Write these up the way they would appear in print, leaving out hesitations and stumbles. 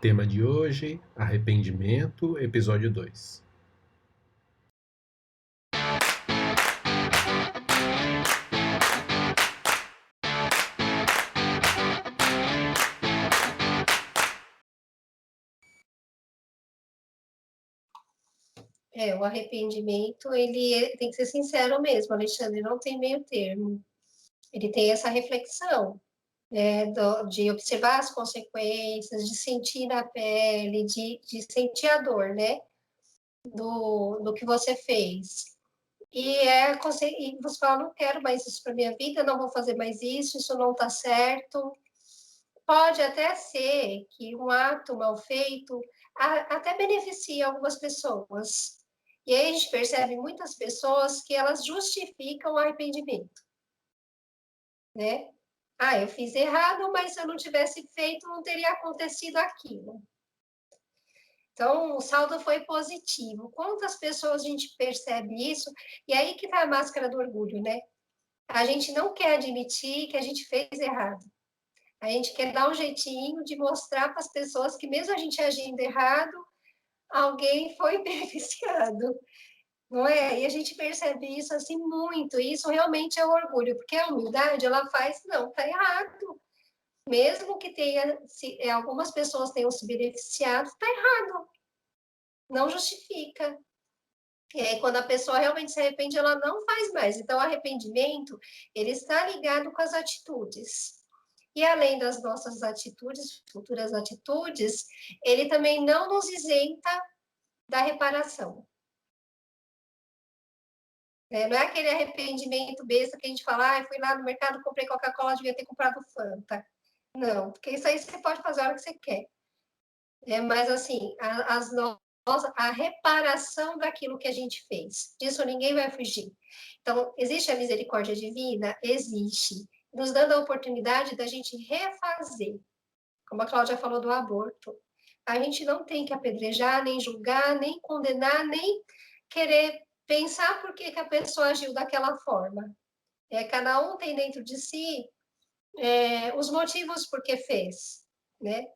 Tema de hoje: arrependimento, episódio 2. O arrependimento, tem que ser sincero mesmo, Alexandre, não tem meio termo. Ele tem essa reflexão, né, de observar as consequências, de sentir na pele, de sentir a dor, né, do que você fez. E você fala, não quero mais isso para minha vida, não vou fazer mais isso não está certo. Pode até ser que um ato mal feito até beneficie algumas pessoas. E aí a gente percebe muitas pessoas que elas justificam o arrependimento, né? Eu fiz errado, mas se eu não tivesse feito, não teria acontecido aquilo. Então, o saldo foi positivo. Quantas pessoas a gente percebe isso? E aí que está a máscara do orgulho, né? A gente não quer admitir que a gente fez errado. A gente quer dar um jeitinho de mostrar para as pessoas que, mesmo a gente agindo errado, alguém foi beneficiado, não é? E a gente percebe isso assim muito, e isso realmente é o orgulho, porque a humildade, ela faz, não, tá errado. Mesmo que algumas pessoas tenham se beneficiado, tá errado, não justifica. E aí, quando a pessoa realmente se arrepende, ela não faz mais. Então, o arrependimento, ele está ligado com as atitudes. E além das nossas atitudes, futuras atitudes, ele também não nos isenta da reparação. Não é aquele arrependimento besta que a gente fala, fui lá no mercado, comprei Coca-Cola, devia ter comprado Fanta. Não, porque isso aí você pode fazer a hora que você quer. Mas, assim, a reparação daquilo que a gente fez, disso ninguém vai fugir. Então, existe a misericórdia divina? Existe. Nos dando a oportunidade da gente refazer. Como a Cláudia falou do aborto. A gente não tem que apedrejar, nem julgar, nem condenar, nem querer pensar por que a pessoa agiu daquela forma. Cada um tem dentro de si os motivos por que fez, né?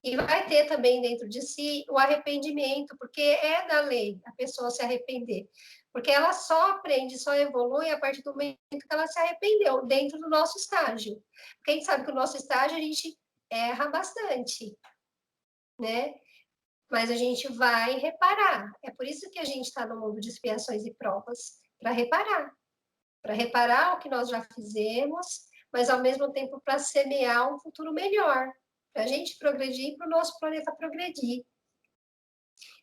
E vai ter também dentro de si o arrependimento, porque é da lei a pessoa se arrepender. Porque ela só aprende, só evolui a partir do momento que ela se arrependeu, dentro do nosso estágio. Porque a gente sabe que o nosso estágio a gente erra bastante, né? Mas a gente vai reparar. É por isso que a gente está no mundo de expiações e provas, para reparar o que nós já fizemos, mas ao mesmo tempo para semear um futuro melhor, para a gente progredir e para o nosso planeta progredir.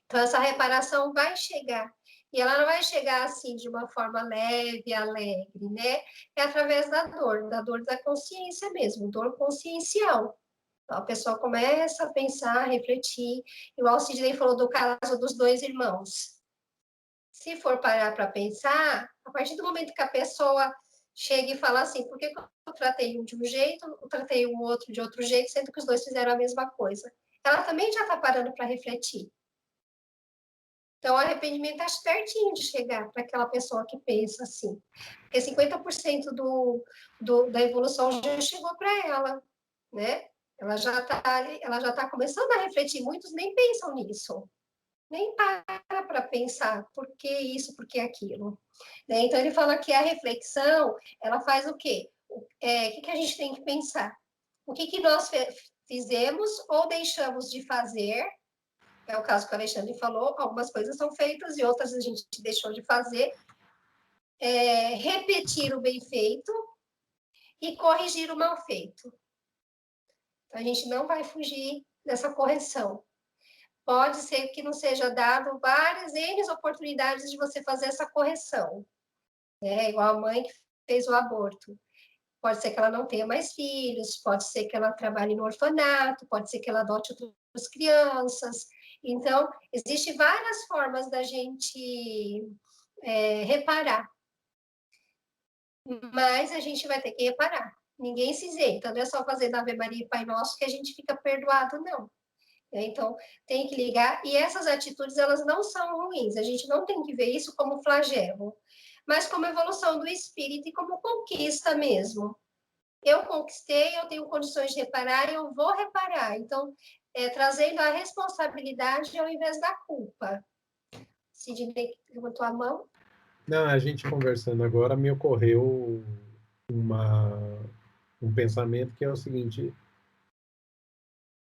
Então, essa reparação vai chegar. E ela não vai chegar assim de uma forma leve, alegre, né? É através da dor da consciência mesmo, dor consciencial. Então, a pessoa começa a pensar, a refletir. Igual o Sidney falou do caso dos dois irmãos. Se for parar para pensar, a partir do momento que a pessoa chega e fala assim, por que eu tratei um de um jeito, eu tratei o outro de outro jeito, sendo que os dois fizeram a mesma coisa? Ela também já está parando para refletir. Então, o arrependimento está pertinho de chegar para aquela pessoa que pensa assim. Porque 50% da evolução já chegou para ela, né? Ela já tá começando a refletir. Muitos nem pensam nisso. Nem para pensar por que isso, por que aquilo. Então, ele fala que a reflexão, ela faz o quê? O que a gente tem que pensar? O que nós fizemos ou deixamos de fazer. É o caso que o Alexandre falou, algumas coisas são feitas e outras a gente deixou de fazer. Repetir o bem feito e corrigir o mal feito. Então, a gente não vai fugir dessa correção. Pode ser que não seja dado várias N oportunidades de você fazer essa correção. Igual a mãe que fez o aborto. Pode ser que ela não tenha mais filhos, pode ser que ela trabalhe no orfanato, pode ser que ela adote outras crianças. Então, existem várias formas da gente reparar. Mas a gente vai ter que reparar. Ninguém se isenta, não é só fazer Ave Maria e Pai Nosso que a gente fica perdoado, não. Então, tem que ligar. E essas atitudes, elas não são ruins. A gente não tem que ver isso como flagelo, mas como evolução do espírito e como conquista mesmo. eu conquistei, eu tenho condições de reparar, eu vou reparar. Então, trazendo a responsabilidade ao invés da culpa. Sidney levantou a mão. Não, a gente conversando agora me ocorreu uma, um pensamento que é o seguinte,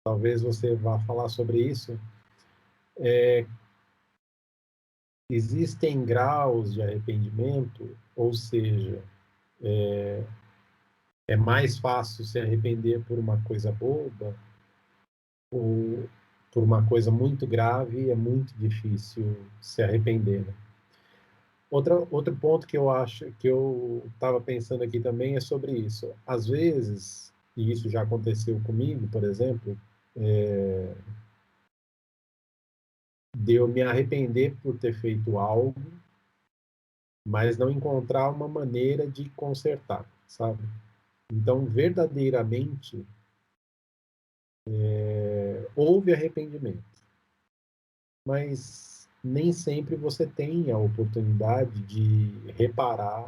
talvez você vá falar sobre isso. Existem graus de arrependimento, ou seja, é mais fácil se arrepender por uma coisa boba ou por uma coisa muito grave, é muito difícil se arrepender, né? Outro ponto que eu acho que eu estava pensando aqui também é sobre isso. Às vezes, e isso já aconteceu comigo, por exemplo, de eu me arrepender por ter feito algo, mas não encontrar uma maneira de consertar, sabe? Então, verdadeiramente, houve arrependimento, mas nem sempre você tem a oportunidade de reparar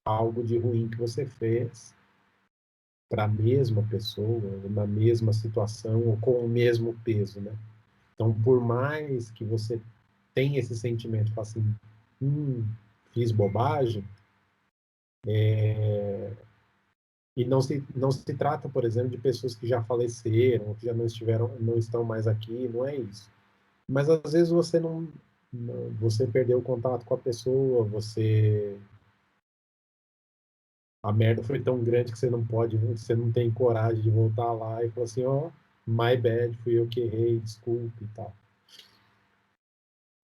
algo de ruim que você fez para a mesma pessoa, na mesma situação ou com o mesmo peso, né? Então, por mais que você tenha esse sentimento, fala assim, fiz bobagem, e não se trata, por exemplo, de pessoas que já faleceram, que já não estiveram, não estão mais aqui, não é isso. Mas às vezes você você perdeu o contato com a pessoa, a merda foi tão grande que você não tem coragem de voltar lá e falar assim, ó, oh, my bad, fui eu que errei, desculpe e tal.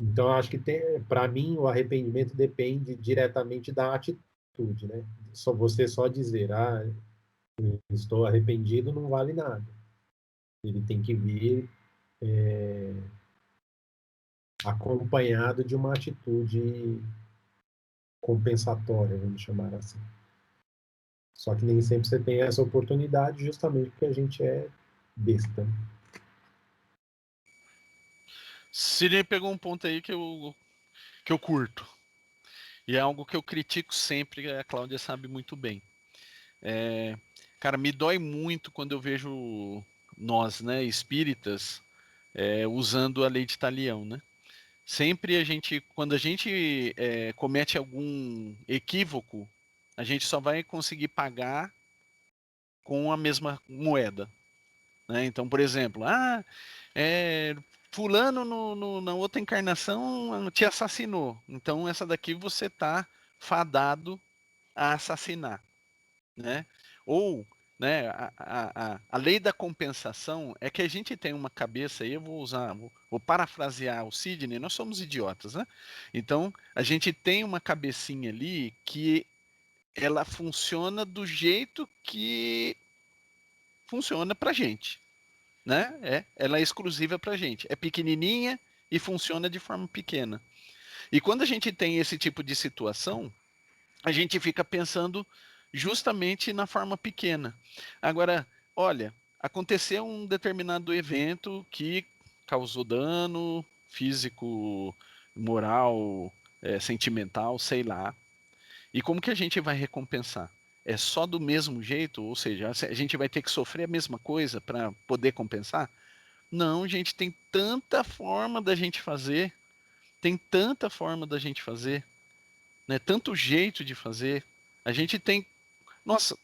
Então, eu acho que para mim o arrependimento depende diretamente da atitude, né? Só dizer, estou arrependido, não vale nada. Ele tem que vir acompanhado de uma atitude compensatória, vamos chamar assim. Só que nem sempre você tem essa oportunidade, justamente porque a gente é besta. Sidney pegou um ponto aí que eu curto. E é algo que eu critico sempre, a Cláudia sabe muito bem. Cara, me dói muito quando eu vejo nós, né, espíritas, usando a lei de Talião, né? Sempre quando a gente comete algum equívoco, a gente só vai conseguir pagar com a mesma moeda, né? Então, por exemplo, fulano na outra encarnação te assassinou, então essa daqui você tá fadado a assassinar, né? Ou, né, a lei da compensação é que a gente tem uma cabeça, aí eu vou parafrasear o Sidney, nós somos idiotas, né? Então, a gente tem uma cabecinha ali que ela funciona do jeito que funciona pra gente, né? Ela é exclusiva pra gente, é pequenininha e funciona de forma pequena. E quando a gente tem esse tipo de situação, a gente fica pensando justamente na forma pequena. Agora, olha, aconteceu um determinado evento que causou dano físico, moral, sentimental, sei lá. E como que a gente vai recompensar? É só do mesmo jeito? Ou seja, a gente vai ter que sofrer a mesma coisa para poder compensar? Não, gente, tem tanta forma da gente fazer, tem tanta forma da gente fazer, né? Tanto jeito de fazer. A gente tem, nossa,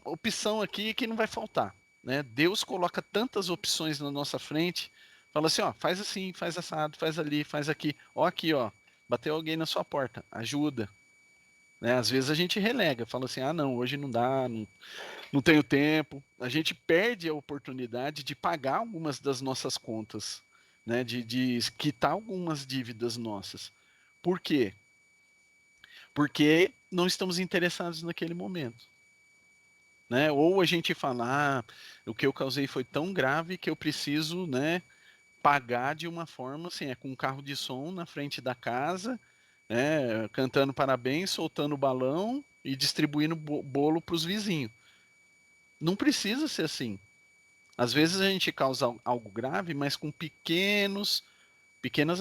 opção aqui que não vai faltar, né? Deus coloca tantas opções na nossa frente, fala assim, ó, faz assim, faz assado, faz ali, faz aqui, ó aqui, ó, bateu alguém na sua porta, ajuda, né? Às vezes a gente relega, fala assim, não, hoje não dá, não tenho tempo. A gente perde a oportunidade de pagar algumas das nossas contas, né? De quitar algumas dívidas nossas. Por quê? Porque não estamos interessados naquele momento. Né? Ou a gente fala, o que eu causei foi tão grave que eu preciso, né, pagar de uma forma assim, com um carro de som na frente da casa, né, cantando parabéns, soltando balão e distribuindo bolo para os vizinhos. Não precisa ser assim. Às vezes a gente causa algo grave, mas com pequenas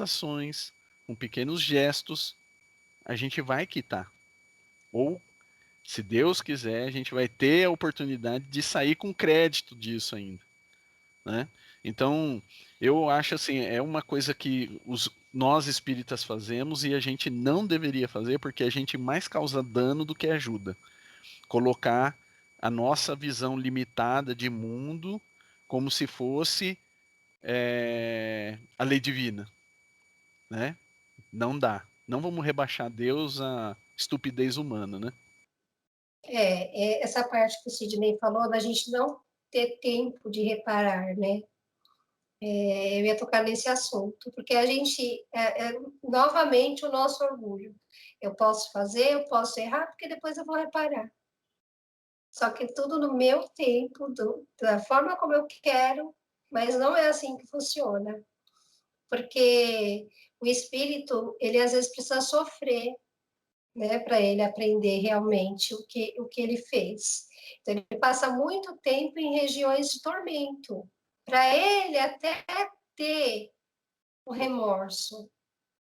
ações, com pequenos gestos, a gente vai quitar. Ou Se Deus quiser, a gente vai ter a oportunidade de sair com crédito disso ainda, né? Então, eu acho assim, é uma coisa que nós espíritas fazemos e a gente não deveria fazer porque a gente mais causa dano do que ajuda. Colocar a nossa visão limitada de mundo como se fosse a lei divina, né? Não dá. Não vamos rebaixar Deus à estupidez humana, né? Essa parte que o Sidney falou, da gente não ter tempo de reparar, né? Eu ia tocar nesse assunto, porque a gente, novamente, o nosso orgulho. Eu posso fazer, eu posso errar, porque depois eu vou reparar. Só que tudo no meu tempo, da forma como eu quero, mas não é assim que funciona. Porque o espírito, ele às vezes precisa sofrer, né, para ele aprender realmente o que ele fez. Então, ele passa muito tempo em regiões de tormento, para ele até ter o remorso,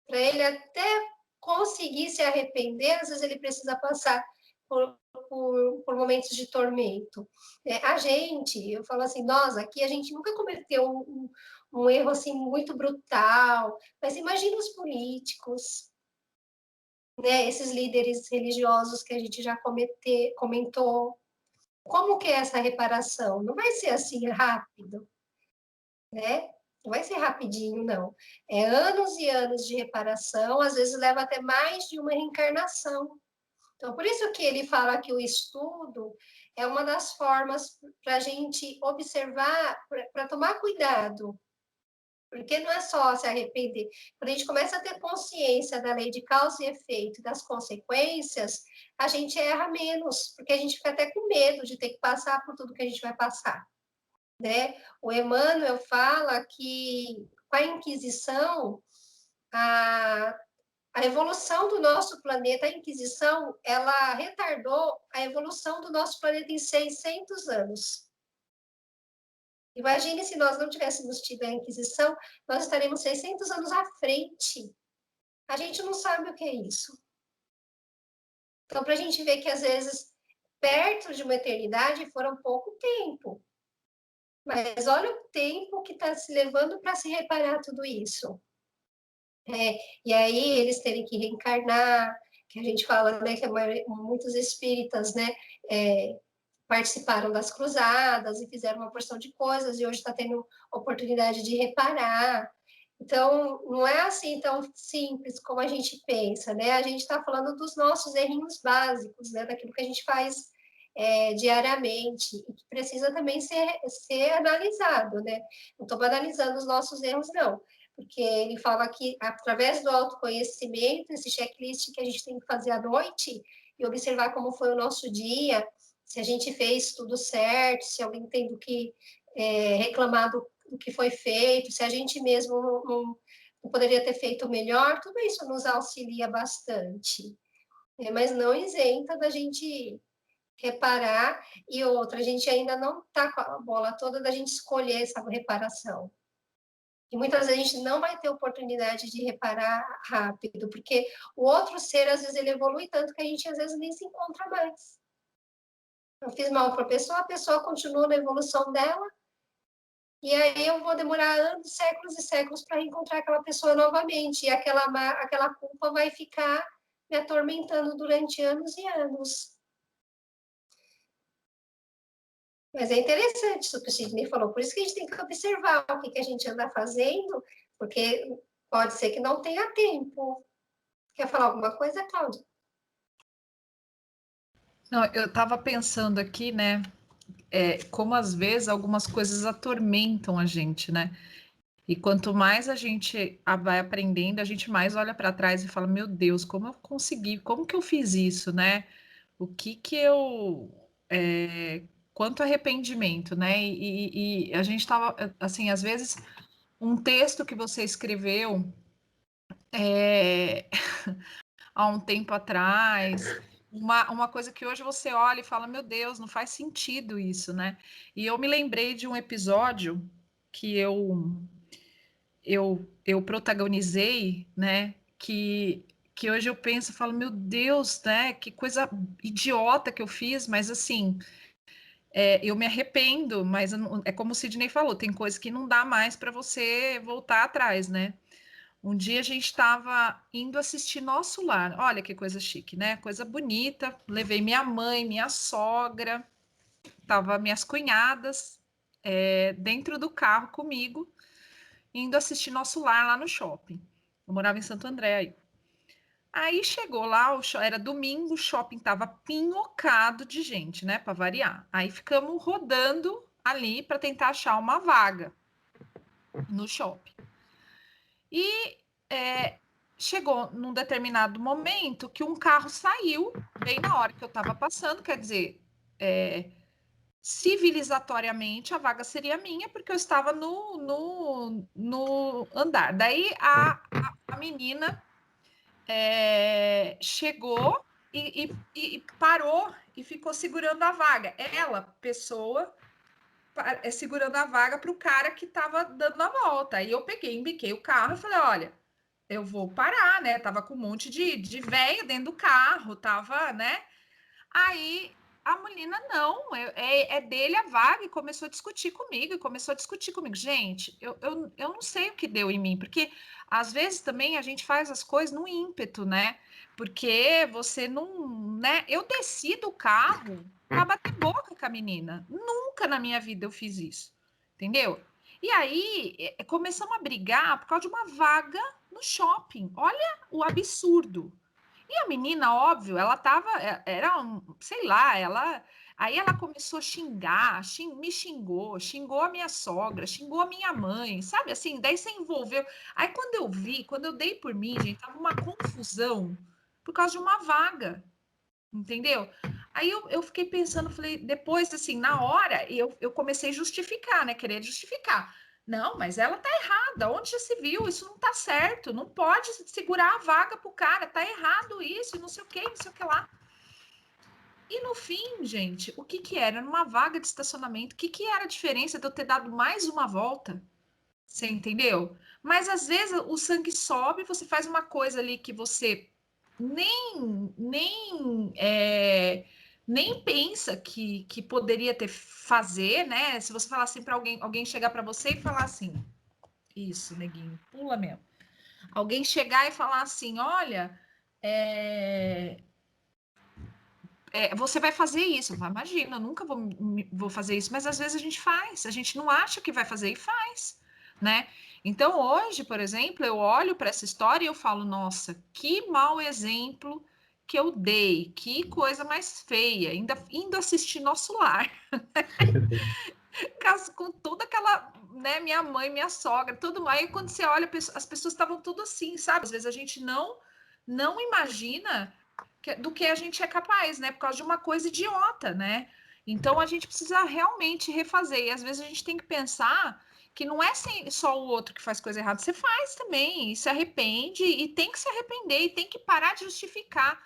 para ele até conseguir se arrepender, às vezes ele precisa passar por momentos de tormento. A gente, eu falo assim, nós aqui, a gente nunca cometeu um erro assim muito brutal, mas imagina os políticos, né, esses líderes religiosos que a gente já comentou. Como que é essa reparação? Não vai ser assim rápido, né? Não vai ser rapidinho, não. É anos e anos de reparação, às vezes leva até mais de uma reencarnação. Então, por isso que ele fala que o estudo é uma das formas para a gente observar, para tomar cuidado, porque não é só se arrepender. Quando a gente começa a ter consciência da lei de causa e efeito, das consequências, a gente erra menos, porque a gente fica até com medo de ter que passar por tudo que a gente vai passar, né? O Emmanuel fala que com a Inquisição, a evolução do nosso planeta, a Inquisição, ela retardou a evolução do nosso planeta em 600 anos. Imagine se nós não tivéssemos tido a Inquisição, nós estaríamos 600 anos à frente. A gente não sabe o que é isso. Então, para a gente ver que, às vezes, perto de uma eternidade, foram pouco tempo. Mas olha o tempo que está se levando para se reparar tudo isso. E aí, eles terem que reencarnar, que a gente fala, né, que muitos espíritas, né, participaram das cruzadas e fizeram uma porção de coisas, e hoje está tendo oportunidade de reparar. Então, não é assim tão simples como a gente pensa, né? A gente está falando dos nossos errinhos básicos, né? Daquilo que a gente faz diariamente, e que precisa também ser analisado, né? Não estou banalizando os nossos erros, não, porque ele fala que, através do autoconhecimento, esse checklist que a gente tem que fazer à noite, e observar como foi o nosso dia, se a gente fez tudo certo, se alguém tem do que reclamar do que foi feito, se a gente mesmo não poderia ter feito melhor, tudo isso nos auxilia bastante, mas não isenta da gente reparar, e outra, a gente ainda não está com a bola toda da gente escolher essa reparação. E muitas vezes a gente não vai ter oportunidade de reparar rápido, porque o outro ser, às vezes, ele evolui tanto que a gente, às vezes, nem se encontra mais. Eu fiz mal para a pessoa continua na evolução dela, e aí eu vou demorar anos, séculos e séculos para reencontrar aquela pessoa novamente, e aquela culpa vai ficar me atormentando durante anos e anos. Mas é interessante isso que o Sidney falou, por isso que a gente tem que observar o que a gente anda fazendo, porque pode ser que não tenha tempo. Quer falar alguma coisa, Cláudia? Não, eu estava pensando aqui, né, como às vezes algumas coisas atormentam a gente, né? E quanto mais a gente vai aprendendo, a gente mais olha para trás e fala, meu Deus, como eu consegui, como que eu fiz isso, né? O que eu... quanto arrependimento, né? E a gente estava, assim, às vezes, um texto que você escreveu há um tempo atrás, uma coisa que hoje você olha e fala, meu Deus, não faz sentido isso, né? E eu me lembrei de um episódio que eu protagonizei, né? Que que hoje eu penso, eu falo, meu Deus, né? Que coisa idiota que eu fiz, mas assim, eu me arrependo, mas é como o Sidney falou, tem coisa que não dá mais para você voltar atrás, né? Um dia a gente estava indo assistir Nosso Lar, olha que coisa chique, né? Coisa bonita. Levei minha mãe, minha sogra, tava minhas cunhadas dentro do carro comigo, indo assistir Nosso Lar lá no shopping. Eu morava em Santo André aí. Aí chegou lá, era domingo, o shopping tava pinhocado de gente, né, para variar. Aí ficamos rodando ali para tentar achar uma vaga no shopping. E chegou num determinado momento que um carro saiu bem na hora que eu estava passando, quer dizer, civilizatoriamente a vaga seria minha, porque eu estava no andar. Daí a menina chegou e parou e ficou segurando a vaga. Ela, pessoa, segurando a vaga para o cara que estava dando a volta. Aí eu peguei, embiquei o carro e falei: olha, eu vou parar, né? Tava com um monte de véia dentro do carro, tava, né? Aí a menina, não, é dele a vaga, e começou a discutir comigo, Gente, eu não sei o que deu em mim, porque às vezes também a gente faz as coisas no ímpeto, né? Porque você não, né? Eu desci do carro para bater boca com a menina. Nunca na minha vida eu fiz isso, entendeu? E aí começamos a brigar por causa de uma vaga no shopping. Olha o absurdo. E a menina, óbvio, ela tava, sei lá, aí ela começou a xingar, me xingou a minha sogra, xingou a minha mãe, sabe assim, daí se envolveu. Aí quando eu dei por mim, gente, tava uma confusão por causa de uma vaga, entendeu? Aí eu fiquei pensando, falei, depois, assim, na hora, eu comecei a justificar, né, querer justificar. Não, mas ela tá errada. Onde já se viu? Isso não tá certo. Não pode segurar a vaga pro cara. Tá errado isso, não sei o que, não sei o que lá. E no fim, gente, o que que era? Numa vaga de estacionamento, o que que era a diferença de eu ter dado mais uma volta? Você entendeu? Mas às vezes o sangue sobe, você faz uma coisa ali que você nem pensa que poderia fazer, né? Se você falar assim para alguém chegar para você e falar assim, isso, neguinho, pula mesmo. Alguém chegar e falar assim, olha, você vai fazer isso. Imagina, eu nunca vou fazer isso, mas às vezes a gente faz, a gente não acha que vai fazer e faz, né? Então, hoje, por exemplo, eu olho para essa história e eu falo, nossa, que mau exemplo que eu dei, que coisa mais feia, ainda indo assistir Nosso Lar, com toda aquela, né, minha mãe, minha sogra, tudo mais. Aí quando você olha, as pessoas estavam tudo assim, sabe? Às vezes a gente não imagina do que a gente é capaz, né? Por causa de uma coisa idiota, né? Então a gente precisa realmente refazer. E às vezes a gente tem que pensar que não é só o outro que faz coisa errada, você faz também, e se arrepende, e tem que se arrepender, e tem que parar de justificar.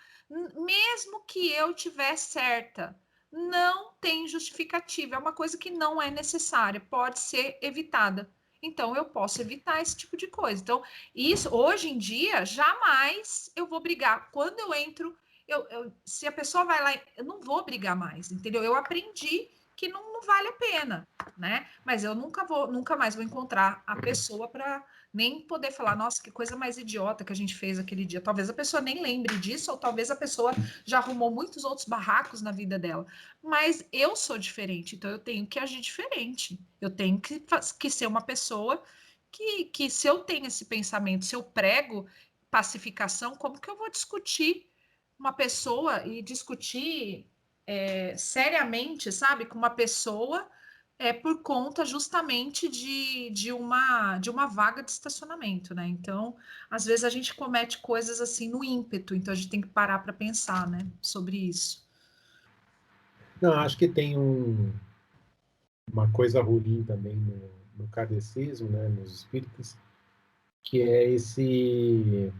Mesmo que eu tiver certa, não tem justificativa, é uma coisa que não é necessária, pode ser evitada. Então, eu posso evitar esse tipo de coisa. Então, isso, hoje em dia, jamais eu vou brigar. Quando eu entro, se a pessoa vai lá, eu não vou brigar mais, entendeu? Eu aprendi que não vale a pena, né? Mas eu nunca mais vou encontrar a pessoa para nem poder falar, nossa, que coisa mais idiota que a gente fez aquele dia. Talvez a pessoa nem lembre disso, ou talvez a pessoa já arrumou muitos outros barracos na vida dela. Mas eu sou diferente, então eu tenho que agir diferente. Eu tenho que ser uma pessoa que se eu tenho esse pensamento, se eu prego pacificação, como que eu vou discutir uma pessoa e discutir seriamente, sabe, com uma pessoa por conta justamente de uma vaga de estacionamento, né? Então, às vezes a gente comete coisas assim no ímpeto, então a gente tem que parar para pensar, né, sobre isso. Não, acho que tem uma coisa ruim também no kardecismo, né, nos espíritos, que é esse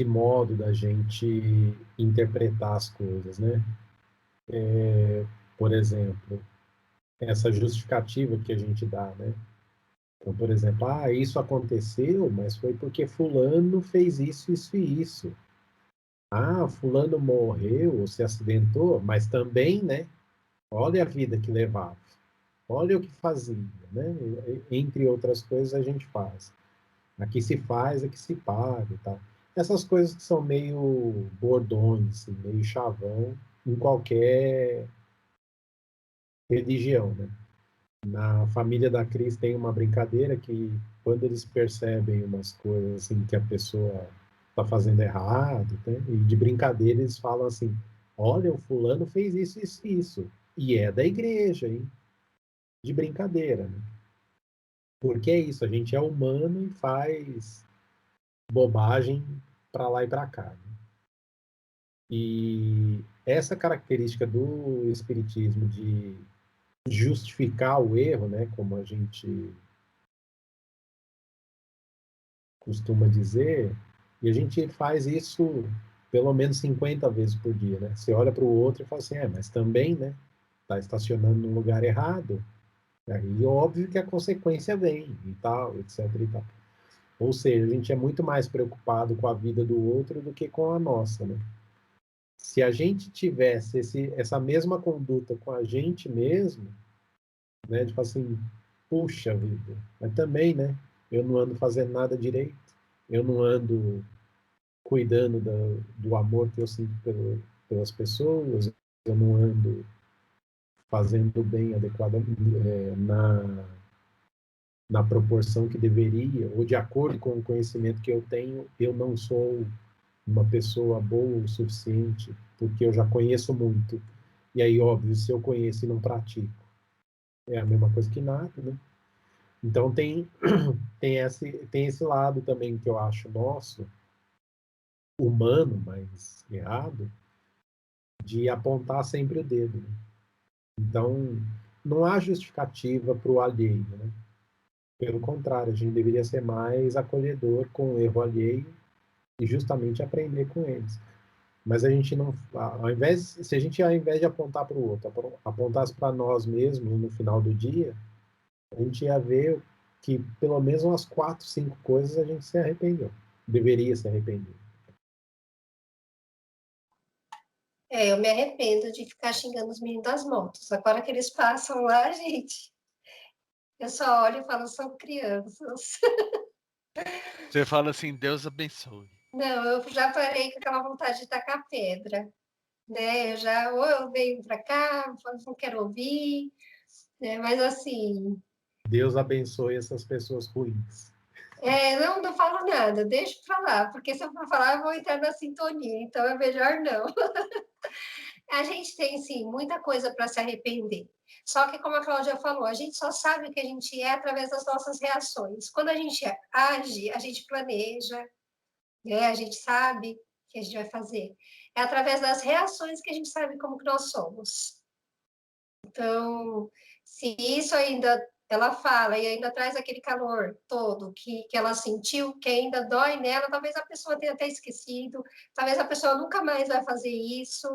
modo da gente interpretar as coisas, né? Por exemplo, essa justificativa que a gente dá, né? Então, por exemplo, isso aconteceu, mas foi porque fulano fez isso, isso e isso. Fulano morreu ou se acidentou, mas também, né? Olha a vida que levava. Olha o que fazia, né? Entre outras coisas a gente faz. Aqui se faz, aqui se paga e tal. Essas coisas que são meio bordões, assim, meio chavão em qualquer religião, né? Na família da Cris tem uma brincadeira que quando eles percebem umas coisas assim que a pessoa está fazendo errado, né? E de brincadeira eles falam assim: olha, o fulano fez isso, isso, isso. E é da igreja, hein? De brincadeira, né? Porque é isso, a gente é humano e faz bobagem para lá e para cá, né? E essa característica do espiritismo de justificar o erro, né, como a gente costuma dizer, e a gente faz isso pelo menos 50 vezes por dia, né? Você olha para o outro e fala assim, mas também, né? Está estacionando no lugar errado, aí óbvio que a consequência vem e tal, etc e tal. Ou seja, a gente é muito mais preocupado com a vida do outro do que com a nossa, né? Se a gente tivesse essa mesma conduta com a gente mesmo, né, de falar assim, puxa vida, mas também, né, eu não ando fazendo nada direito, eu não ando cuidando do amor que eu sinto pelas pessoas, eu não ando fazendo bem adequadamente na proporção que deveria, ou de acordo com o conhecimento que eu tenho, eu não sou uma pessoa boa o suficiente, porque eu já conheço muito. E aí, óbvio, se eu conheço e não pratico, é a mesma coisa que nada, né? Então tem esse lado também que eu acho nosso, humano, mas errado, de apontar sempre o dedo, né? Então, não há justificativa para o alheio, né? Pelo contrário, a gente deveria ser mais acolhedor com o erro alheio e justamente aprender com eles. Mas a gente não, se a gente ao invés de apontar para o outro, apontasse para nós mesmos no final do dia, a gente ia ver que pelo menos umas 4, 5 coisas a gente se arrependeu. Deveria se arrepender. Eu me arrependo de ficar xingando os meninos das motos. Agora que eles passam lá, gente, eu só olho e falo, são crianças. Você fala assim, Deus abençoe. Não, eu já parei com aquela vontade de tacar pedra, né? Ou eu venho para cá, não quero ouvir, né? Mas assim, Deus abençoe essas pessoas ruins. não falo nada, deixo para lá, porque se eu for falar, eu vou entrar na sintonia, então é melhor não. A gente tem, sim, muita coisa para se arrepender. Só que, como a Cláudia falou, a gente só sabe o que a gente é através das nossas reações. Quando a gente age, a gente planeja, né? A gente sabe o que a gente vai fazer. É através das reações que a gente sabe como que nós somos. Então, se isso ainda ela fala e ainda traz aquele calor todo que ela sentiu, que ainda dói nela, talvez a pessoa tenha até esquecido, talvez a pessoa nunca mais vai fazer isso,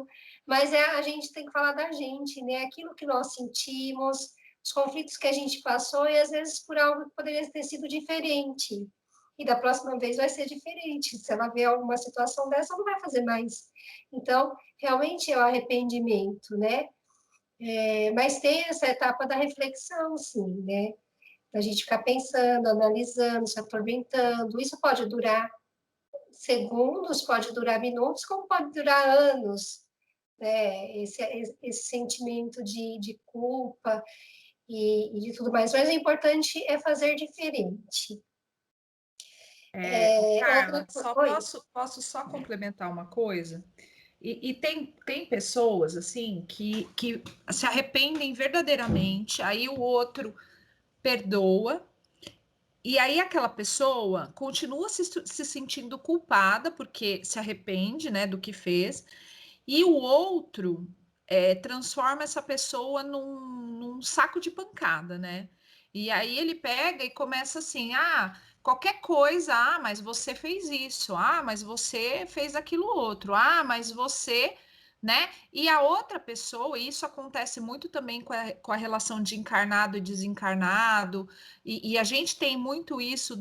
mas a gente tem que falar da gente, né? Aquilo que nós sentimos, os conflitos que a gente passou e às vezes por algo que poderia ter sido diferente. E da próxima vez vai ser diferente. Se ela ver alguma situação dessa, não vai fazer mais. Então, realmente é o arrependimento, né? Mas tem essa etapa da reflexão, sim, né? Da gente ficar pensando, analisando, se atormentando. Isso pode durar segundos, pode durar minutos, como pode durar anos, né? Esse sentimento de culpa e de tudo mais. Mas o importante é fazer diferente. Carla, só posso só complementar uma coisa? E tem pessoas assim que se arrependem verdadeiramente, aí o outro perdoa, e aí aquela pessoa continua se sentindo culpada porque se arrepende, né, do que fez, e o outro transforma essa pessoa num saco de pancada, né? E aí ele pega e começa assim, qualquer coisa, mas você fez isso, mas você fez aquilo outro, mas você né? E a outra pessoa, e isso acontece muito também com a relação de encarnado e desencarnado, e a gente tem muito isso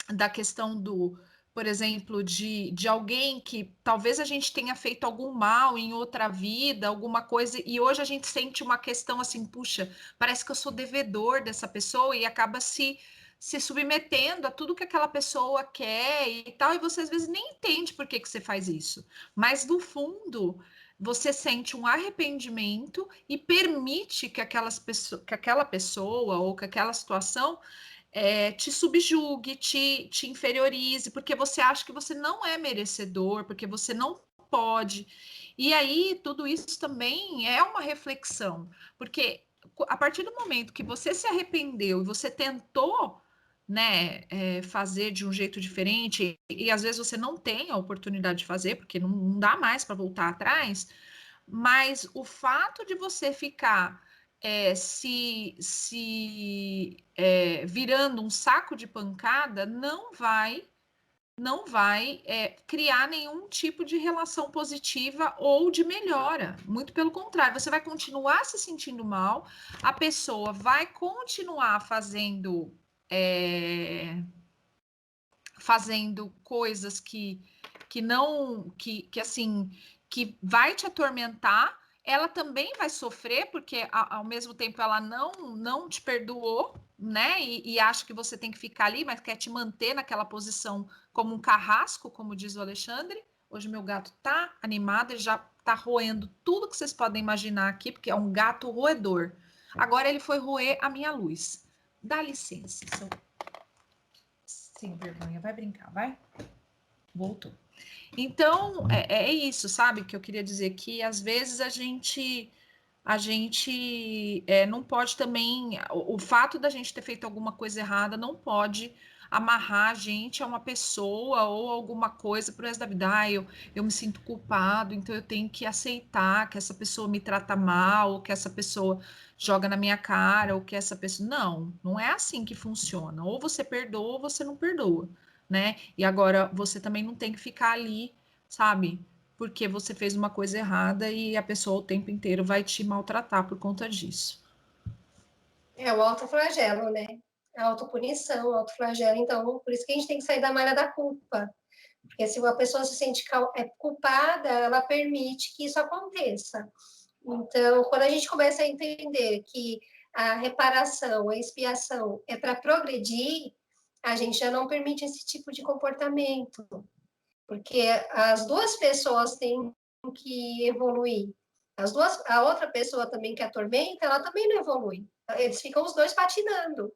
da questão do, por exemplo, de alguém que talvez a gente tenha feito algum mal em outra vida, alguma coisa, e hoje a gente sente uma questão assim, puxa, parece que eu sou devedor dessa pessoa, e acaba se submetendo a tudo que aquela pessoa quer e tal, e você às vezes nem entende por que você faz isso. Mas no fundo, você sente um arrependimento e permite que aquela pessoa ou que aquela situação te subjugue, te inferiorize, porque você acha que você não é merecedor, porque você não pode. E aí, tudo isso também é uma reflexão, porque a partir do momento que você se arrependeu e você tentou, né, fazer de um jeito diferente, e às vezes você não tem a oportunidade de fazer, porque não dá mais para voltar atrás, mas o fato de você ficar virando um saco de pancada não vai criar nenhum tipo de relação positiva ou de melhora. Muito pelo contrário, você vai continuar se sentindo mal, a pessoa vai continuar fazendo coisas que não que assim que vai te atormentar, ela também vai sofrer, porque ao mesmo tempo ela não te perdoou, né? E acha que você tem que ficar ali, mas quer te manter naquela posição como um carrasco, como diz o Alexandre. Hoje meu gato tá animado, ele já tá roendo tudo que vocês podem imaginar aqui, porque é um gato roedor. Agora ele foi roer a minha luz. Dá licença, seu sem vergonha, vai brincar, vai? Voltou. Então, é isso, sabe? Que eu queria dizer que às vezes a gente não pode também. O fato da gente ter feito alguma coisa errada não pode amarrar a gente a uma pessoa ou alguma coisa pro resto da vida. Ah, eu me sinto culpado, então eu tenho que aceitar que essa pessoa me trata mal, ou que essa pessoa joga na minha cara, ou que essa pessoa. Não é assim que funciona. Ou você perdoa ou você não perdoa, né? E agora você também não tem que ficar ali, sabe? Porque você fez uma coisa errada e a pessoa o tempo inteiro vai te maltratar por conta disso. É o autoflagelo, né? A autopunição, o autoflagelo. Então, por isso que a gente tem que sair da malha da culpa. Porque se uma pessoa se sente culpada, ela permite que isso aconteça. Então, quando a gente começa a entender que a reparação, a expiação é para progredir, a gente já não permite esse tipo de comportamento. Porque as duas pessoas têm que evoluir. A outra pessoa também que atormenta, ela também não evolui. Eles ficam os dois patinando.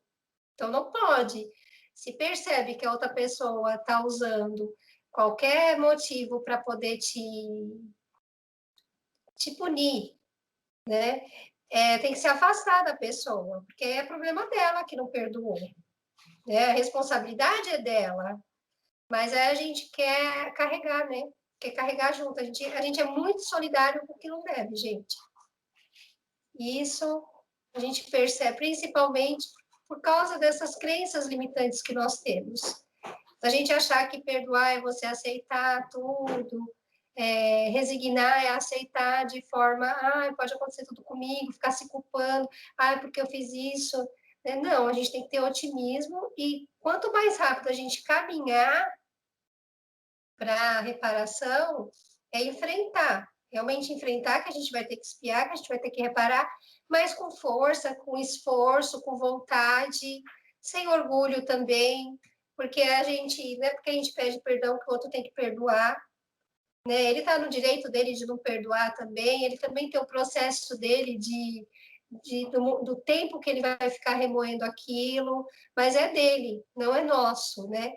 Então, não pode. Se percebe que a outra pessoa está usando qualquer motivo para poder te punir, né? Tem que se afastar da pessoa, porque é problema dela que não perdoou. Né? A responsabilidade é dela, mas aí a gente quer carregar, né? Quer carregar junto. A gente é muito solidário com o que não deve, gente. E isso a gente percebe principalmente por causa dessas crenças limitantes que nós temos. A gente achar que perdoar é você aceitar tudo, resignar é aceitar de forma, pode acontecer tudo comigo, ficar se culpando, porque eu fiz isso. Não, a gente tem que ter otimismo e quanto mais rápido a gente caminhar para a reparação, é enfrentar, realmente enfrentar, que a gente vai ter que espiar, que a gente vai ter que reparar, mas com força, com esforço, com vontade, sem orgulho também, porque a gente, não é porque a gente pede perdão que o outro tem que perdoar, né? Ele está no direito dele de não perdoar também, ele também tem o processo dele do tempo que ele vai ficar remoendo aquilo, mas é dele, não é nosso, né?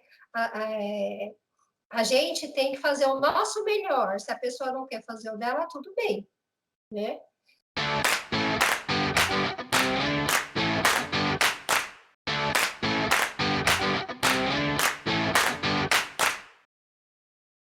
A gente tem que fazer o nosso melhor. Se a pessoa não quer fazer o dela, tudo bem, né?